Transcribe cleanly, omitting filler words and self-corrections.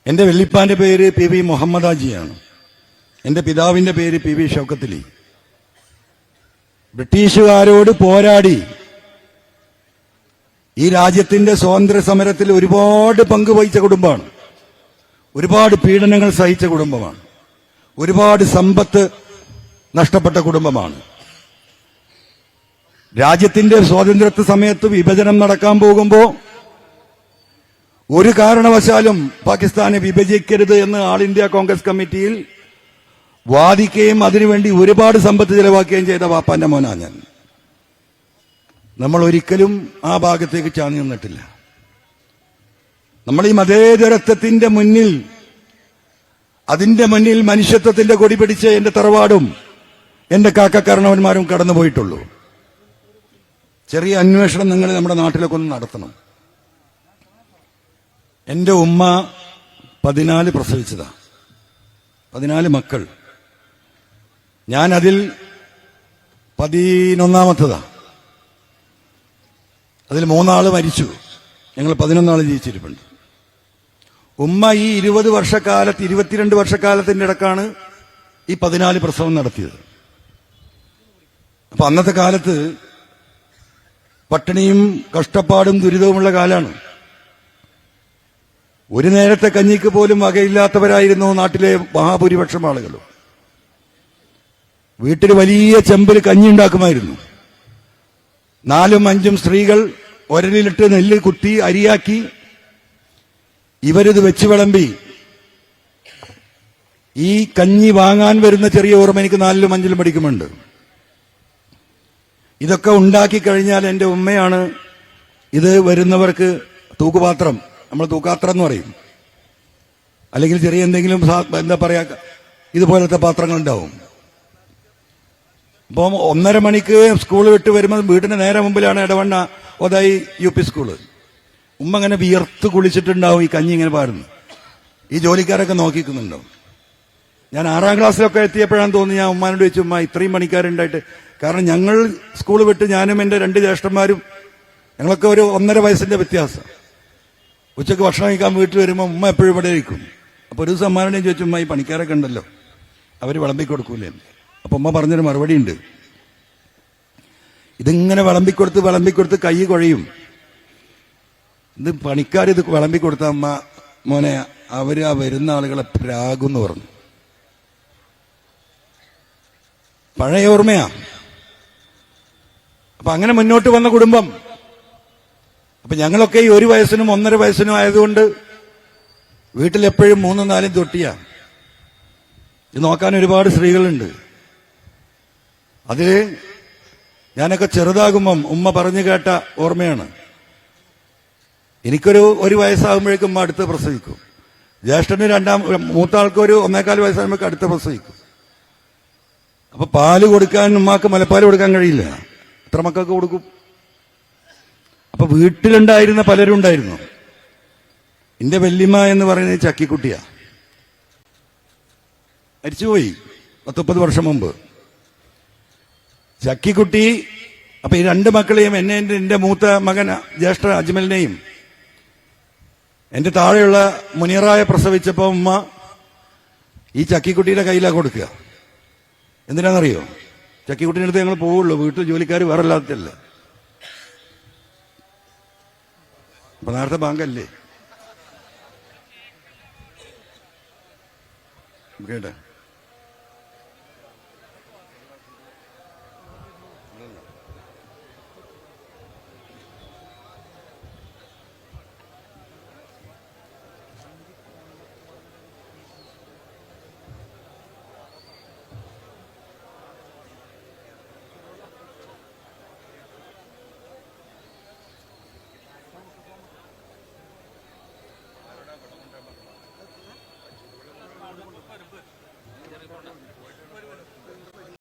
എന്റെ വെള്ളിപ്പാന്റെ പേര് PV മുഹമ്മദ് ഹാജിയാണ്. എന്റെ പിതാവിന്റെ പേര് PV ഷൗക്കത്തലി. ബ്രിട്ടീഷുകാരോട് പോരാടി ഈ രാജ്യത്തിന്റെ സ്വാതന്ത്ര്യ സമരത്തിൽ ഒരുപാട് പങ്ക് വഹിച്ച കുടുംബമാണ്. ഒരുപാട് പീഡനങ്ങൾ സഹിച്ച കുടുംബമാണ്. ഒരുപാട് സമ്പത്ത് നഷ്ടപ്പെട്ട കുടുംബമാണ്. രാജ്യത്തിന്റെ സ്വാതന്ത്ര്യ സമയത്ത് വിഭജനം നടക്കാൻ പോകുമ്പോൾ ഒരു കാരണവശാലും പാകിസ്ഥാനെ വിഭജിക്കരുത് എന്ന് ആൾ ഇന്ത്യ കോൺഗ്രസ് കമ്മിറ്റിയിൽ വാദിക്കുകയും അതിനുവേണ്ടി ഒരുപാട് സമ്പത്ത് ചെലവാക്കുകയും ചെയ്ത വാപ്പാന്റെ മോനാണ് ഞാൻ. നമ്മൾ ഒരിക്കലും ആ ഭാഗത്തേക്ക് ചാഞ്ഞു നിന്നിട്ടില്ല. നമ്മൾ ഈ മതേതരത്വത്തിന്റെ മുന്നിൽ, അതിന്റെ മുന്നിൽ മനുഷ്യത്വത്തിന്റെ കൊടി പിടിച്ച് എന്റെ തറവാടും എന്റെ കാക്കക്കാരണവന്മാരും കടന്നുപോയിട്ടുള്ളൂ. ചെറിയ അന്വേഷണം നിങ്ങൾ നമ്മുടെ നാട്ടിലൊക്കെ ഒന്ന് നടത്തണം. എന്റെ ഉമ്മ 14 പ്രസവിച്ചതാ, 14 മക്കൾ. ഞാൻ അതിൽ 11ാമത്തതാ. അതിൽ 3 ആള് മരിച്ചു. ഞങ്ങൾ 11 ആള് ജീവിച്ചിരിപ്പുണ്ട്. ഉമ്മ ഈ 22 വർഷക്കാലത്തിന്റെ ഇടക്കാണ് ഈ 14 പ്രസവം നടത്തിയത്. അപ്പൊ അന്നത്തെ കാലത്ത് പട്ടിണിയും കഷ്ടപ്പാടും ദുരിതവുമുള്ള കാലാണ്. ഒരു നേരത്തെ കഞ്ഞിക്ക് പോലും വകയില്ലാത്തവരായിരുന്നു നാട്ടിലെ മഹാഭൂരിപക്ഷം ആളുകളും. വീട്ടിൽ വലിയ ചെമ്പിൽ കഞ്ഞി ഉണ്ടാക്കുമായിരുന്നു. 4ഉം 5ഉം സ്ത്രീകൾ ഒരലിലിട്ട് നെല്ല് കുത്തി അരിയാക്കി ഇവരിത് വെച്ച് വിളമ്പി. ഈ കഞ്ഞി വാങ്ങാൻ വരുന്ന ചെറിയ ഓർമ്മ എനിക്ക് 4ലും 5ലും പഠിക്കുമുണ്ട്. ഇതൊക്കെ ഉണ്ടാക്കി കഴിഞ്ഞാൽ എന്റെ ഉമ്മയാണ് ഇത് വരുന്നവർക്ക് തൂക്കുപാത്രം, നമ്മൾ തൂക്കാത്രം എന്ന് പറയും, അല്ലെങ്കിൽ ചെറിയ എന്തെങ്കിലും എന്താ പറയാ ഇതുപോലത്തെ പാത്രങ്ങൾ ഉണ്ടാവും. അപ്പം 1:30 മണിക്ക് സ്കൂൾ വിട്ട് വരുമ്പോൾ വീടിന് നേരെ മുമ്പിലാണ് എടവണ്ണ ഒതായി UP സ്കൂള്. ഉമ്മ ഇങ്ങനെ വിയർത്ത് കുളിച്ചിട്ടുണ്ടാവും, ഈ കഞ്ഞി ഇങ്ങനെ പാടുന്നു. ഈ ജോലിക്കാരൊക്കെ നോക്കിക്കുന്നുണ്ടാവും. ഞാൻ 6ാം ക്ലാസ്സിലൊക്കെ എത്തിയപ്പോഴാണ് തോന്നുന്നു, ഞാൻ ഉമ്മാനോട് ചോദിച്ചു, ഉമ്മ ഇത്രയും പണിക്കാരുണ്ടായിട്ട്. കാരണം ഞങ്ങൾ സ്കൂൾ വിട്ട് ഞാനും എന്റെ 2 ജ്യേഷ്ഠന്മാരും ഞങ്ങളൊക്കെ ഒരു 1.5 വയസ്സിന്റെ വ്യത്യാസം. ഉച്ചക്ക് ഭക്ഷണം കഴിക്കാൻ വീട്ടിൽ വരുമ്പോൾ ഉമ്മ എപ്പോഴും ഇവിടെ ഇരിക്കും. അപ്പൊ ഒരു ദിവസം അമ്മാനോട് ചോദിച്ചു, ഉമ്മ ഈ പണിക്കാരൊക്കെ ഉണ്ടല്ലോ, അവര് വിളമ്പിക്കൊടുക്കൂലേ? അപ്പൊ ഉമ്മ പറഞ്ഞൊരു മറുപടി ഉണ്ട്. ഇതിങ്ങനെ വിളമ്പിക്കൊടുത്ത് കൈ കുഴയും. ഇത് പണിക്കാർ ഇത് വിളമ്പിക്കൊടുത്ത അമ്മ മോനെ അവര് ആ വരുന്ന ആളുകളെ പ്രാഗെന്ന് പറഞ്ഞു. പഴയ ഓർമ്മയാ. അപ്പൊ അങ്ങനെ മുന്നോട്ട് വന്ന കുടുംബം. അപ്പൊ ഞങ്ങളൊക്കെ ഈ 1 വയസ്സിനും 1.5 വയസ്സിനും ആയതുകൊണ്ട് വീട്ടിലെപ്പോഴും 3ഉം 4ഉം തൊട്ടിയാ. ഇത് നോക്കാൻ ഒരുപാട് സ്ത്രീകളുണ്ട്. അതില് ഞാനൊക്കെ ചെറുതാകുമ്പം ഉമ്മ പറഞ്ഞു കേട്ട ഓർമ്മയാണ്. എനിക്കൊരു 1 വയസ്സാകുമ്പോഴേക്കും ഉമ്മ അടുത്ത് പ്രസവിക്കും. ജ്യേഷ്ഠന് മൂത്ത ആൾക്ക് ഒരു 1.25 വയസ്സാകുമ്പോൾ അടുത്ത് പ്രസവിക്കും. അപ്പൊ പാല് കൊടുക്കാൻ ഉമ്മാക്ക് മുലപ്പാല് കൊടുക്കാൻ കഴിയില്ല. എത്ര മക്കൾക്ക് കൊടുക്കും? അപ്പൊ വീട്ടിലുണ്ടായിരുന്ന പലരും ഉണ്ടായിരുന്നു. എന്റെ വല്യമ്മ എന്ന് പറയുന്നത് ചക്കിക്കുട്ടിയാ, മരിച്ചുപോയി 10-30 വർഷം മുമ്പ്. ചക്കിക്കുട്ടി അപ്പൊ ഈ 2 മക്കളെയും എന്റെ മൂത്ത മകൻ ജ്യേഷ്ഠ അജ്മലിനെയും എന്റെ താഴെയുള്ള മുനീറായ പ്രസവിച്ചപ്പോ ഉമ്മ ഈ ചക്കിക്കുട്ടിയുടെ കയ്യിലാ കൊടുക്കുക. എന്തിനാണെന്നറിയോ? ചക്കിക്കുട്ടിയുടെ അടുത്ത് ഞങ്ങൾ പോവുള്ളൂ, വീട്ടിൽ ജോലിക്കാർ വേറെ അല്ലാത്തല്ല. അപ്പൊ നേരത്തെ ബാങ്കല്ലേ കേട്ടെ.